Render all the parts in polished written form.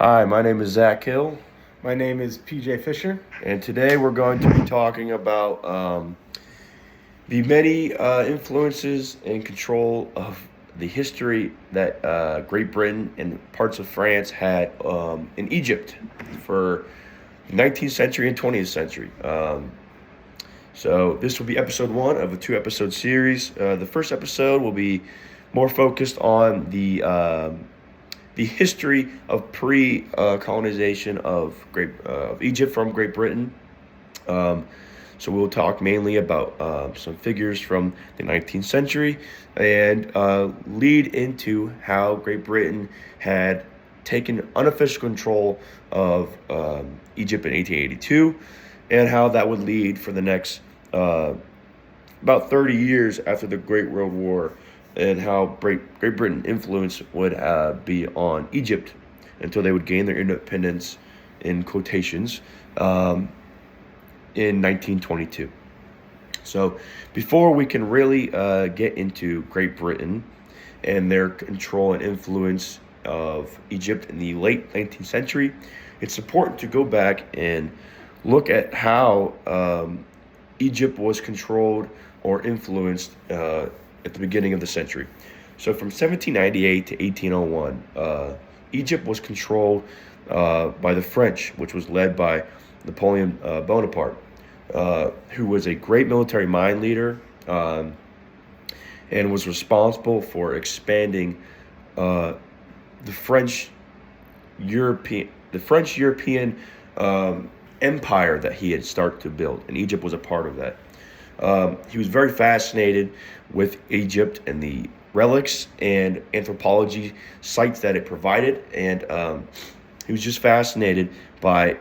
Hi, my name is Zach Hill, My name is PJ Fisher. and today we're going to be talking about the many influences and control of the history that Great Britain and parts of France had in Egypt for the 19th century and 20th century. So this will be episode one of a two-episode series. The first episode will be more focused on the history of pre-colonization of Egypt from Great Britain. So we'll talk mainly about some figures from the 19th century and lead into how Great Britain had taken unofficial control of Egypt in 1882, and how that would lead for the next about 30 years after the Great World War, and how Great Britain influence would be on Egypt until they would gain their independence, in quotations, in 1922. So before we can really get into Great Britain and their control and influence of Egypt in the late 19th century, it's important to go back and look at how Egypt was controlled or influenced at the beginning of the century. So from 1798 to 1801, Egypt was controlled by the French, which was led by Napoleon Bonaparte, who was a great military mind leader and was responsible for expanding the French European empire that he had started to build, and Egypt was a part of that. He was very fascinated with Egypt and the relics and anthropology sites that it provided, and he was just fascinated by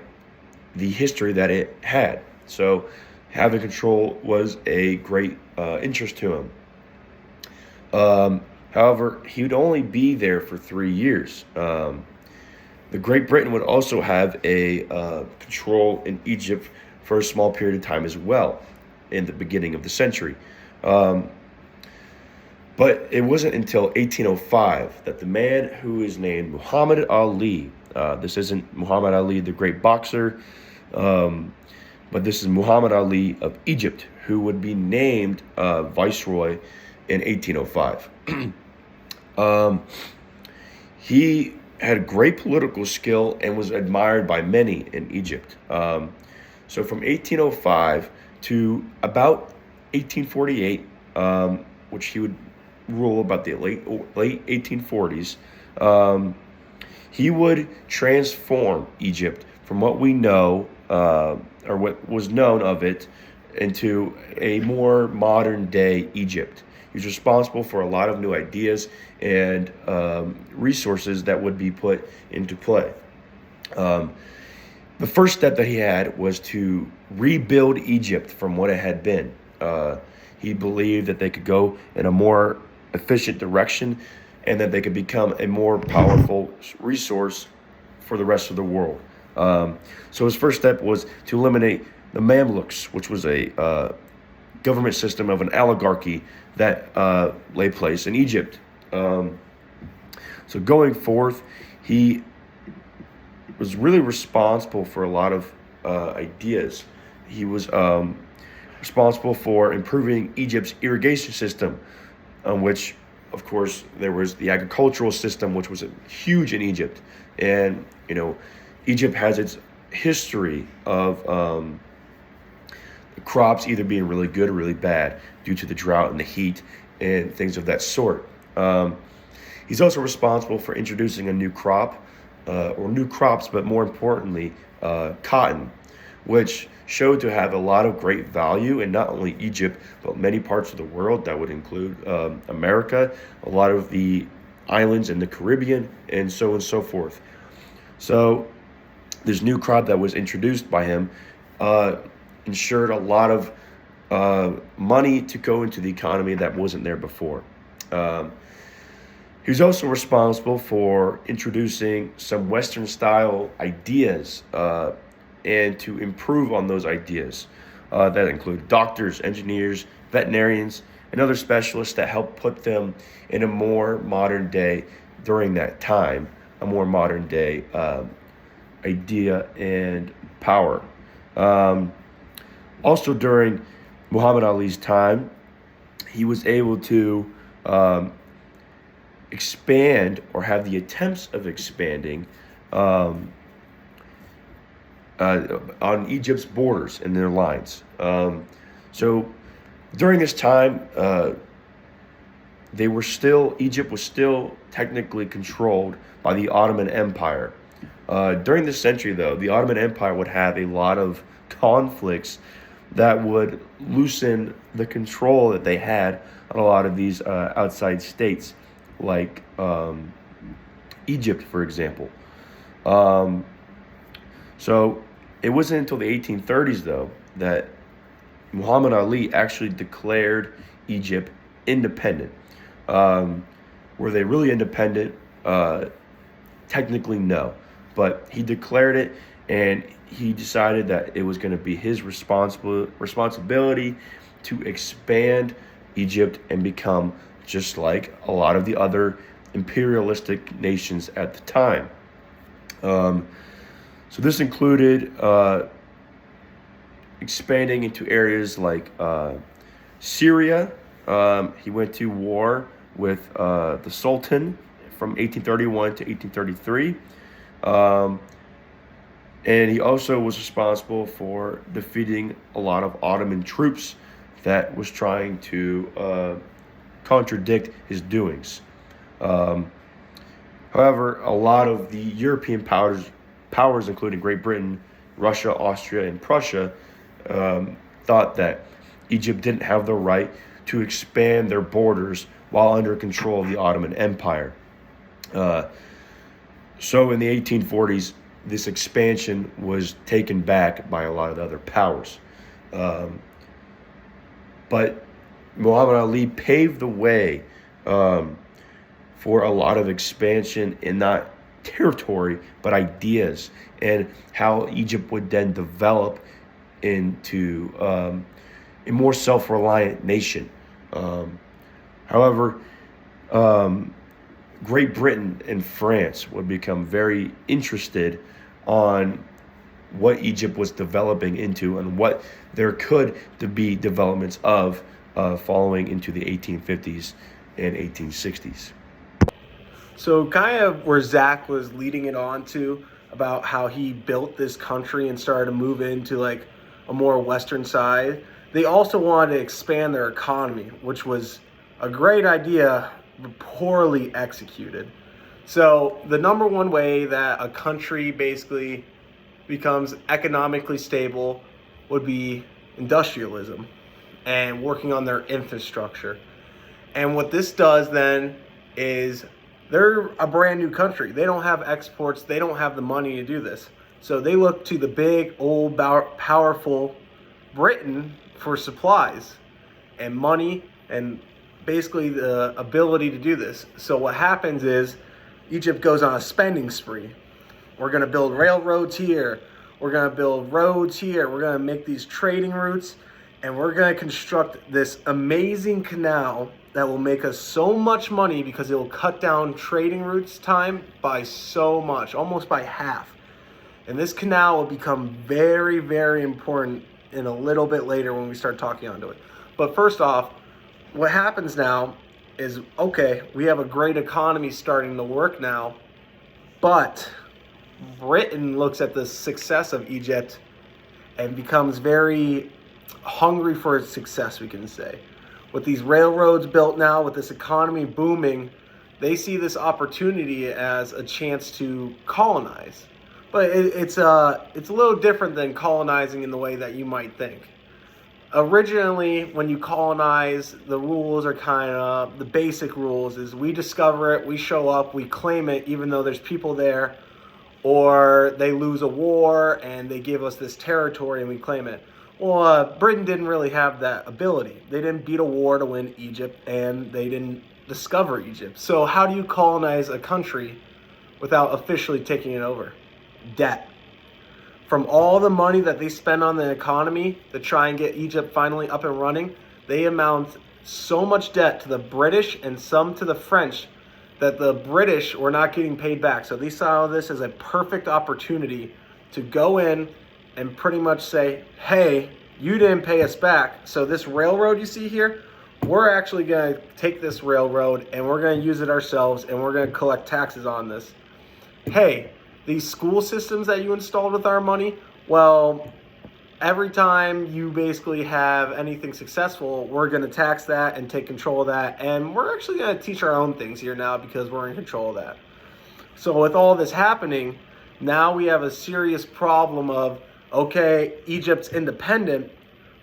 the history that it had. So having control was a great interest to him. However, he would only be there for 3 years. The Great Britain would also have a control in Egypt for a small period of time as well in the beginning of the century. But it wasn't until 1805 that the man who is named Muhammad Ali, this isn't Muhammad Ali, the great boxer, but this is Muhammad Ali of Egypt, who would be named viceroy in 1805. He had great political skill and was admired by many in Egypt. So from 1805 to about 1848, which he would rule about the late 1840s, he would transform Egypt from what we know, or what was known of it, into a more modern day Egypt. He was responsible for a lot of new ideas and resources that would be put into play. The first step that he had was to rebuild Egypt from what it had been. He believed that they could go in a more efficient direction and that they could become a more powerful resource for the rest of the world. So his first step was to eliminate the Mamluks, which was a government system of an oligarchy that lay place in Egypt. So going forth, he was really responsible for a lot of ideas. He was responsible for improving Egypt's irrigation system, which, of course, there was the agricultural system, which was huge in Egypt. And, Egypt has its history of the crops either being really good or really bad due to the drought and the heat and things of that sort. He's also responsible for introducing a new crop, or new crops, but more importantly, cotton, which showed to have a lot of great value in not only Egypt, but many parts of the world. That would include America, a lot of the islands in the Caribbean, and so on and so forth. So this new crop that was introduced by him ensured a lot of money to go into the economy that wasn't there before. He was also responsible for introducing some Western-style ideas and to improve on those ideas. That include doctors, engineers, veterinarians, and other specialists that help put them in a more modern day during that time, a more modern day idea and power. Um, Also, during Muhammad Ali's time, he was able to um, expand or have the attempts of expanding um, on Egypt's borders and their lines. So during this time, Egypt was still technically controlled by the Ottoman Empire. During this century, though, the Ottoman Empire would have a lot of conflicts that would loosen the control that they had on a lot of these outside states, like Egypt, for example. Um, so it wasn't until the 1830s, though, that Muhammad Ali actually declared Egypt independent. Um, were they really independent? Technically, no. But he declared it, and he decided that it was going to be his responsibility to expand Egypt and become just like a lot of the other imperialistic nations at the time. So this included expanding into areas like Syria. He went to war with the Sultan from 1831 to 1833. And he also was responsible for defeating a lot of Ottoman troops that was trying to contradict his doings. However, a lot of the European powers, including Great Britain, Russia, Austria, and Prussia, thought that Egypt didn't have the right to expand their borders while under control of the Ottoman Empire. So in the 1840s, this expansion was taken back by a lot of the other powers. But Muhammad Ali paved the way for a lot of expansion in not territory, but ideas, and how Egypt would then develop into a more self-reliant nation. However, Great Britain and France would become very interested on what Egypt was developing into and what there could to be developments of following into the 1850s and 1860s. So kind of where Zach was leading it on to about how he built this country and started to move into like a more Western side. They also wanted to expand their economy, which was a great idea, but poorly executed. So the number one way that a country basically becomes economically stable would be industrialism and working on their infrastructure. And what this does then is they're a brand new country. They don't have exports. They don't have the money to do this. So they look to the big, old, powerful Britain for supplies and money and basically the ability to do this. So what happens is Egypt goes on a spending spree. We're going to build railroads here. We're going to build roads here. We're going to make these trading routes. And we're going to construct this amazing canal that will make us so much money because it will cut down trading routes time by so much, almost by half. And this canal will become very, very important in a little bit later when we start talking onto it. But first off, what happens now is, okay, we have a great economy starting to work now, but Britain looks at the success of Egypt and becomes very hungry for its success, we can say. With these railroads built now, with this economy booming, they see this opportunity as a chance to colonize. But it's a little different than colonizing in the way that you might think. Originally, when you colonize, the rules are kind of, the basic rules is we discover it, we show up, we claim it, even though there's people there, or they lose a war and they give us this territory and we claim it. Well, Britain didn't really have that ability. They didn't beat a war to win Egypt, and they didn't discover Egypt. So how do you colonize a country without officially taking it over? Debt. From all the money that they spend on the economy to try and get Egypt finally up and running, they amount so much debt to the British and some to the French that the British were not getting paid back. So they saw this as a perfect opportunity to go in and pretty much say, hey, you didn't pay us back. So this railroad you see here, we're actually going to take this railroad and we're going to use it ourselves and we're going to collect taxes on this. Hey, these school systems that you installed with our money, well, every time you basically have anything successful, we're going to tax that and take control of that. And we're actually going to teach our own things here now because we're in control of that. So with all this happening, now we have a serious problem of, okay, Egypt's independent,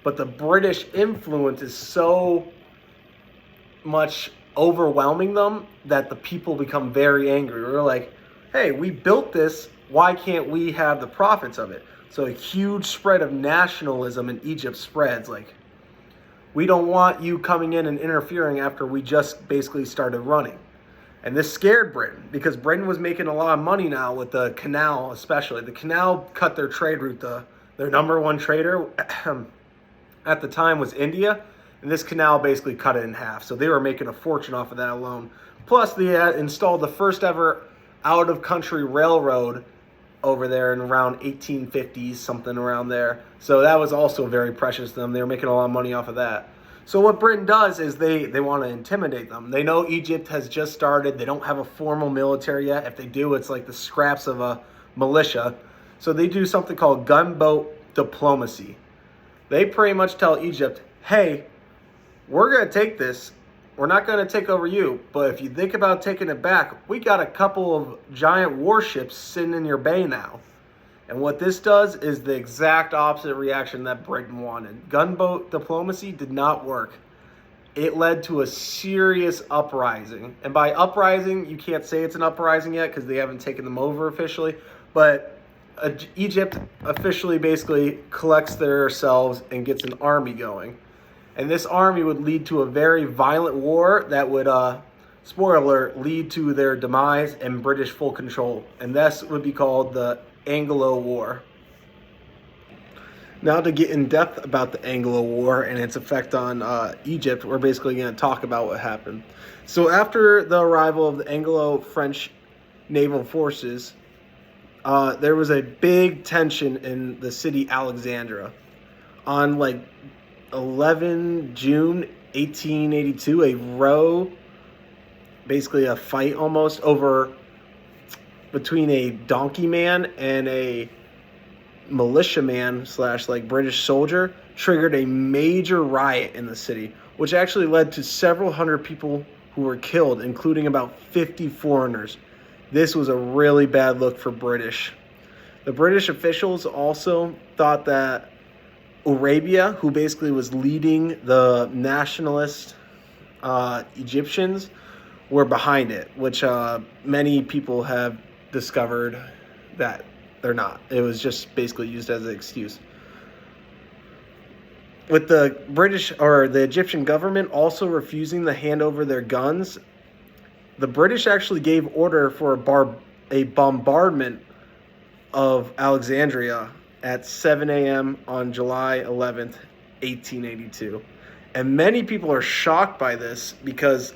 but the British influence is so much overwhelming them that the people become very angry. We're like, hey, we built this, why can't we have the profits of it? So a huge spread of nationalism in Egypt spreads. Like, we don't want you coming in and interfering after we just basically started running. And this scared Britain because Britain was making a lot of money now with the canal, especially. The canal cut their trade route. Their number one trader at the time was India. And this canal basically cut it in half. So they were making a fortune off of that alone. Plus, they had installed the first ever out-of-country railroad over there in around 1850s, something around there. So that was also very precious to them. They were making a lot of money off of that. So what Britain does is they want to intimidate them. They know Egypt has just started. They don't have a formal military yet. If they do, it's like the scraps of a militia. So they do something called gunboat diplomacy. They pretty much tell Egypt, hey, we're going to take this. We're not going to take over you, but if you think about taking it back, we got a couple of giant warships sitting in your bay now. And what this does is the exact opposite reaction that Britain wanted. Gunboat diplomacy did not work. It led to a serious uprising. And by uprising, you can't say it's an uprising yet because they haven't taken them over officially. But Egypt officially basically collects themselves and gets an army going. And this army would lead to a very violent war that would, spoiler alert, lead to their demise and British full control. And this would be called the Anglo War. Now to get in depth about the Anglo War and its effect on Egypt, we're basically going to talk about what happened. So after the arrival of the Anglo-French naval forces, there was a big tension in the city Alexandria. On 11 June 1882, a row, basically a fight almost, between a donkey man and a militiaman / British soldier triggered a major riot in the city, which actually led to several hundred people who were killed, including about 50 foreigners. This was a really bad look for British. The British officials also thought that Arabia, who basically was leading the nationalist Egyptians, were behind it, which many people have discovered that they're not. It was just basically used as an excuse. With the British or the Egyptian government also refusing to hand over their guns, the British actually gave order for a bombardment of Alexandria at 7 a.m. on July 11th, 1882. And many people are shocked by this because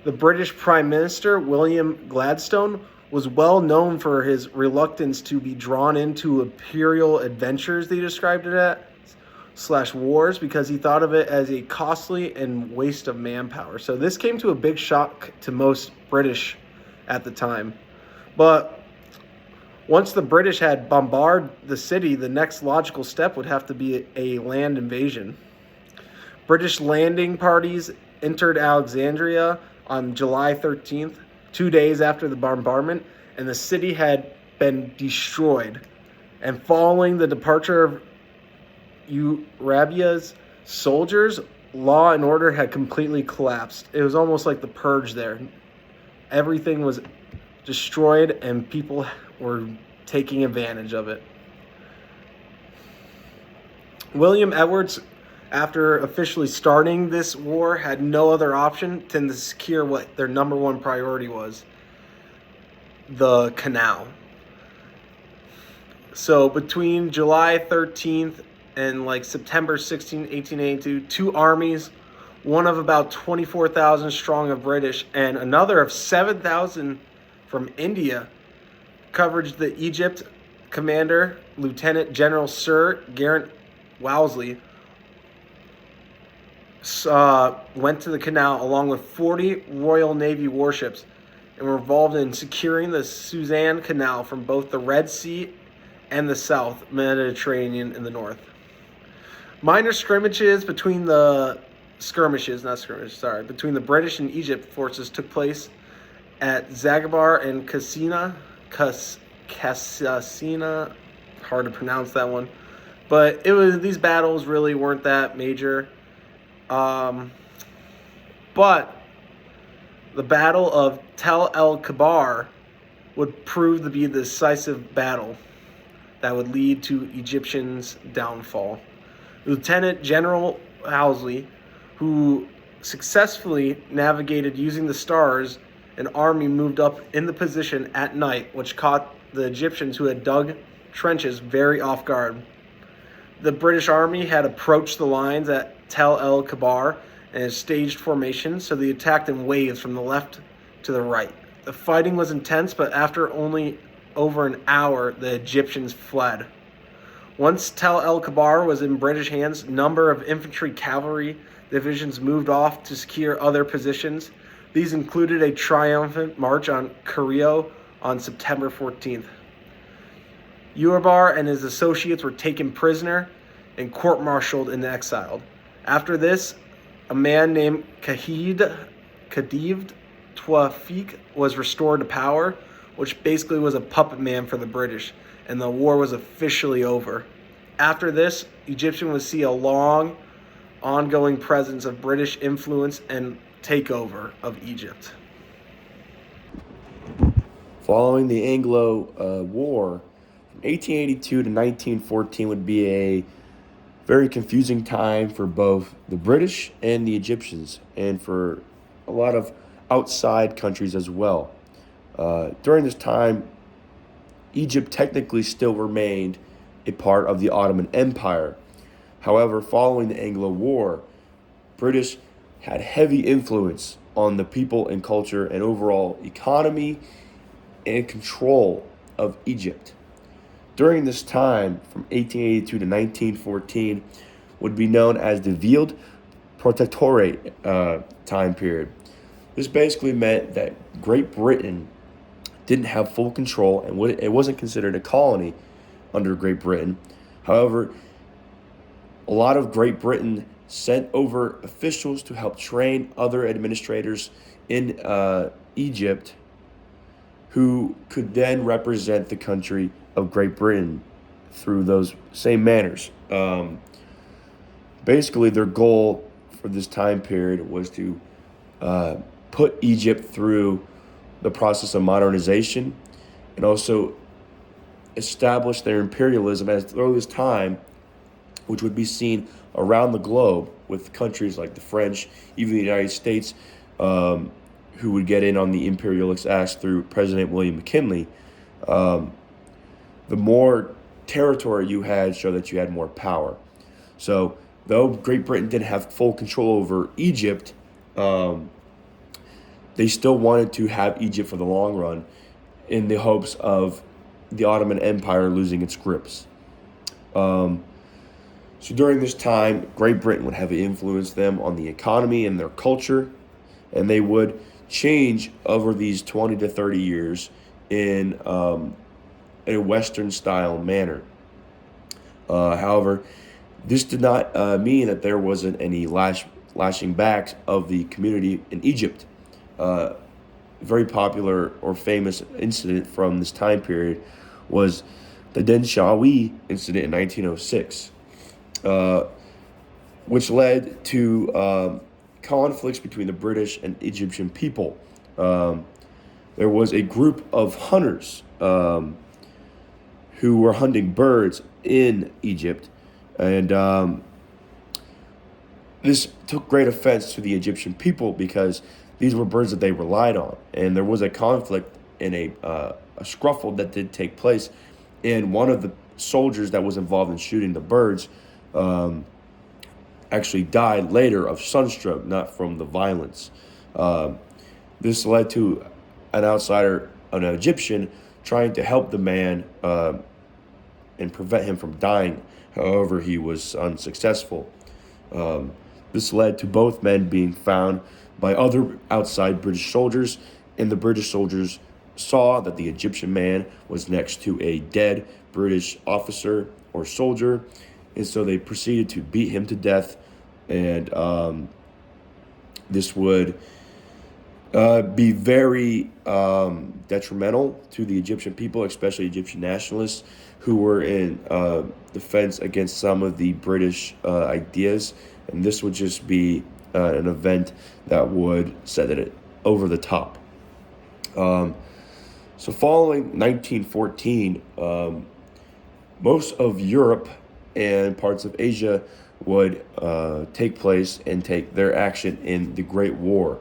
the British Prime Minister, William Gladstone, was well known for his reluctance to be drawn into imperial adventures, they described it as, / wars, because he thought of it as a costly and waste of manpower. So this came to a big shock to most British at the time. But once the British had bombarded the city, the next logical step would have to be a land invasion. British landing parties entered Alexandria on July 13th, 2 days after the bombardment, and the city had been destroyed. And following the departure of Arabia's soldiers, law and order had completely collapsed. It was almost like the purge there. Everything was destroyed and people were taking advantage of it. William Edwards, after officially starting this war, had no other option than to secure what their number one priority was: the canal. So between July 13th and September 16, 1882, two armies one of about 24,000 strong of British and another of 7,000 from India, covered the Egypt commander, Lieutenant General Sir Garrett Wellesley, went to the canal along with 40 Royal Navy warships and were involved in securing the Suez Canal from both the Red Sea and the South Mediterranean in the north. Minor skirmishes between the British and Egypt forces took place at Zagabar and Cassina, hard to pronounce that one, but these battles really weren't that major. But the Battle of Tel El Kabar would prove to be the decisive battle that would lead to Egyptians' downfall. Lieutenant General Wellesley, who successfully navigated using the stars, an army moved up in the position at night, which caught the Egyptians who had dug trenches very off guard. The British army had approached the lines at Tel El Kabar and a staged formation, so they attacked in waves from the left to the right. The fighting was intense, but after only over an hour, the Egyptians fled. Once Tel El Kabar was in British hands, a number of infantry cavalry divisions moved off to secure other positions. These included a triumphant march on Cairo on September 14th. Uabar and his associates were taken prisoner and court-martialed and exiled. After this, a man named Khedive Tawfiq was restored to power, which basically was a puppet man for the British, and the war was officially over. After this, Egyptians would see a long, ongoing presence of British influence and takeover of Egypt. Following the Anglo War, from 1882 to 1914 would be a very confusing time for both the British and the Egyptians, and for a lot of outside countries as well. During this time, Egypt technically still remained a part of the Ottoman Empire. However, following the Anglo War, British had heavy influence on the people and culture and overall economy and control of Egypt. During this time, from 1882 to 1914, would be known as the Veiled Protectorate time period. This basically meant that Great Britain didn't have full control, and it wasn't considered a colony under Great Britain. However, a lot of Great Britain sent over officials to help train other administrators in Egypt who could then represent the country of Great Britain through those same manners. Basically, their goal for this time period was to put Egypt through the process of modernization and also establish their imperialism as through this time, which would be seen around the globe with countries like the French, even the United States, who would get in on the imperialist acts through President William McKinley. The more territory you had showed that you had more power. So though Great Britain didn't have full control over Egypt, they still wanted to have Egypt for the long run in the hopes of the Ottoman Empire losing its grips. So during this time, Great Britain would have influenced them on the economy and their culture, and they would change over these 20 to 30 years in a Western-style manner. However, this did not mean that there wasn't any lashing back of the community in Egypt. Very popular or famous incident from this time period was the Denshawi incident in 1906, which led to conflicts between the British and Egyptian people. There was a group of hunters who were hunting birds in Egypt, and this took great offense to the Egyptian people because these were birds that they relied on, and there was a conflict and a scruffle that did take place, and one of the soldiers that was involved in shooting the birds actually died later of sunstroke, not from the violence. Um, this led to an outsider, an Egyptian, trying to help the man and prevent him from dying. However, he was unsuccessful. Um, this led to both men being found by other outside British soldiers, and the British soldiers saw that the Egyptian man was next to a dead British officer or soldier, and so they proceeded to beat him to death. And this would be very detrimental to the Egyptian people, especially Egyptian nationalists who were in defense against some of the British ideas. And this would just be an event that would set it over the top. So following 1914, most of Europe and parts of Asia would take place and take their action in the Great War,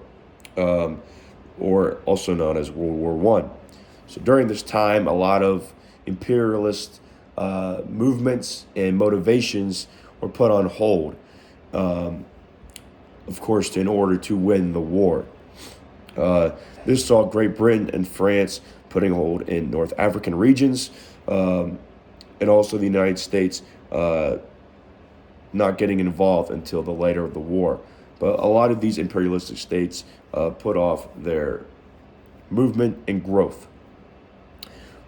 or also known as World War One. So during this time, a lot of imperialist movements and motivations were put on hold, of course, in order to win the war. This saw Great Britain and France putting a hold in North African regions, and also the United States not getting involved until the later of the war. But a lot of these imperialistic states put off their movement and growth.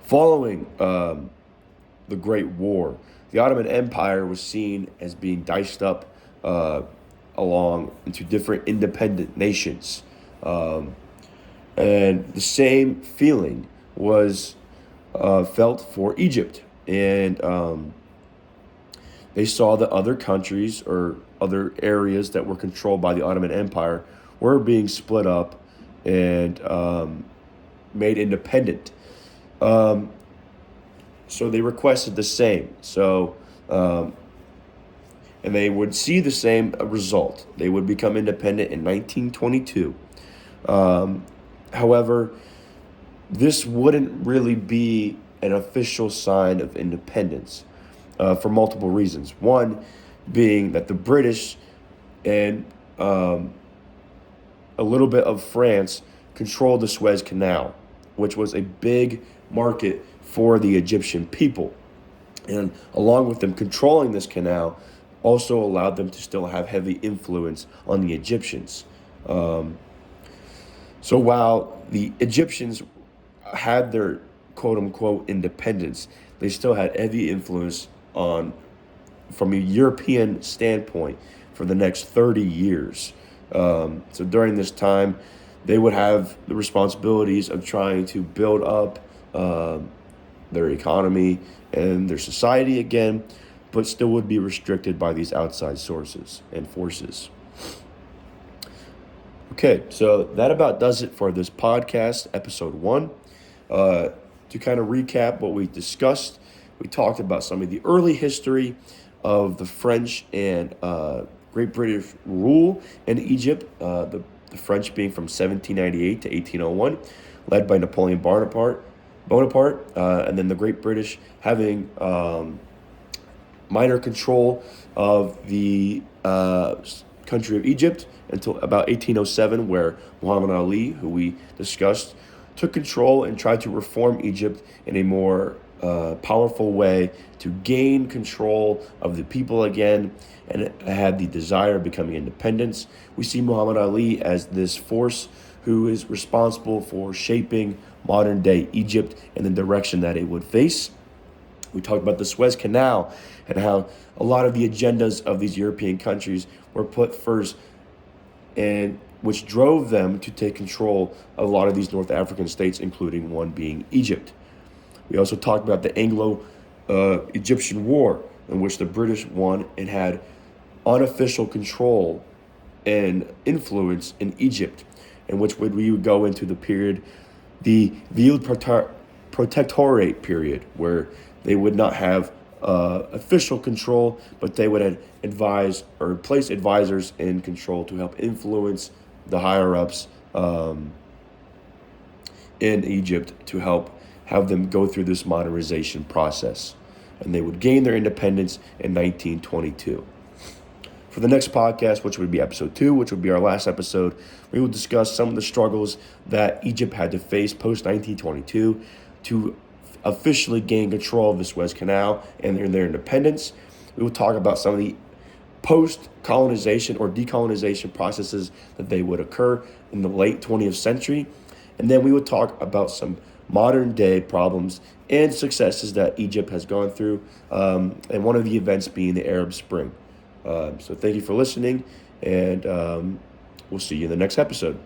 Following the Great War, the Ottoman Empire was seen as being diced up along into different independent nations. And the same feeling was felt for Egypt. And they saw that other countries or other areas that were controlled by the Ottoman Empire were being split up and made independent. So they requested the same. So, and they would see the same result. They would become independent in 1922. However, this wouldn't really be an official sign of independence for multiple reasons. One being that the British and a little bit of France controlled the Suez Canal, which was a big market for the Egyptian people. And along with them controlling this canal, also allowed them to still have heavy influence on the Egyptians. So while the Egyptians had their quote-unquote independence, they still had heavy influence on, from a European standpoint, for the next 30 years. So during this time, they would have the responsibilities of trying to build up their economy and their society again, but still would be restricted by these outside sources and forces. Okay, so that about does it for this podcast, episode 1. To kind of recap what we discussed, we talked about some of the early history of the French and Great British rule in Egypt, the French being from 1798 to 1801, led by Napoleon Bonaparte, and then the Great British having minor control of the country of Egypt until about 1807, where Muhammad Ali, who we discussed, took control and tried to reform Egypt in a more powerful way to gain control of the people again, and had the desire of becoming independence. We see Muhammad Ali as this force who is responsible for shaping modern day Egypt in the direction that it would face. We talked about the Suez Canal and how a lot of the agendas of these European countries were put first, and which drove them to take control of a lot of these North African states, including one being Egypt. We also talked about the Anglo-Egyptian War, in which the British won and had unofficial control and influence in Egypt, in which we would go into the period, the Ville Protectorate period, where they would not have official control, but they would advise or place advisors in control to help influence the higher-ups in Egypt to help have them go through this modernization process. And they would gain their independence in 1922. For the next podcast, which would be episode 2, which would be our last episode, we will discuss some of the struggles that Egypt had to face post-1922 to officially gain control of the Suez Canal and their independence. We will talk about some of the post-colonization or decolonization processes that they would occur in the late 20th century. And then we would talk about some modern day problems and successes that Egypt has gone through, and one of the events being the Arab Spring. So thank you for listening, and we'll see you in the next episode.